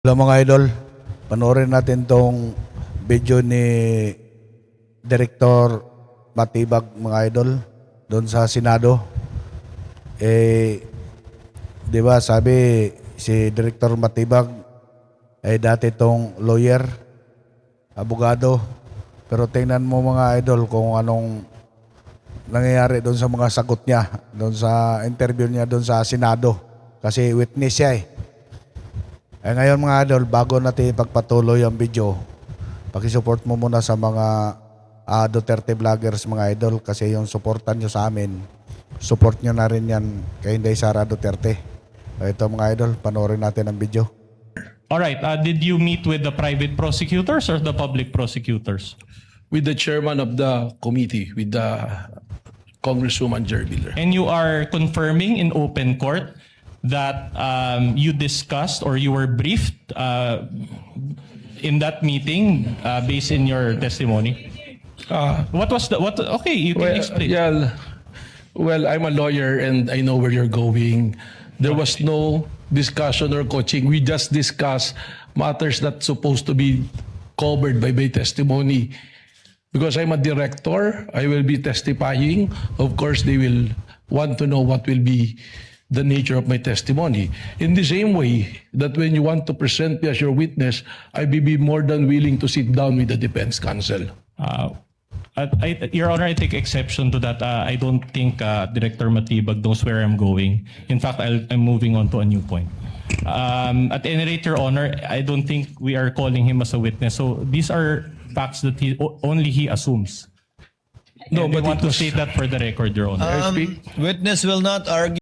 Hello mga idol, panoorin natin tong video ni Director Matibag mga idol doon sa Senado. Di ba sabi si Director Matibag ay dati tong lawyer, abogado. Pero tingnan mo mga idol kung anong nangyayari doon sa mga sagot niya, doon sa interview niya doon sa Senado. Kasi witness siya eh. Ngayon mga idol, bago natin ipagpatuloy ang video, pakisupport mo muna sa mga Duterte vloggers mga idol kasi yung supportan nyo sa amin, support nyo na rin yan kay Inday Sara Duterte. Ito mga idol, panoorin natin ang video. Alright, did you meet with the private prosecutors or the public prosecutors? With the chairman of the committee, with the Congresswoman Jerry Miller. And you are confirming in open court that you discussed or you were briefed in that meeting based in your testimony? What was the, okay, you can explain. Yeah, well, I'm a lawyer and I know where you're going. There was no discussion or coaching. We just discussed matters that's supposed to be covered by my testimony. Because I'm a director, I will be testifying. Of course, they will want to know what will be the nature of my testimony. In the same way that when you want to present me as your witness, I will be more than willing to sit down with the defense counsel. Your Honor, I take exception to that. I don't think Director Matibag knows where I'm going. In fact, I'm moving on to a new point. At any rate, Your Honor, I don't think we are calling him as a witness. So these are facts that only he assumes. No, And we but want it to was- state that for the record, Your Honor. Witness will not argue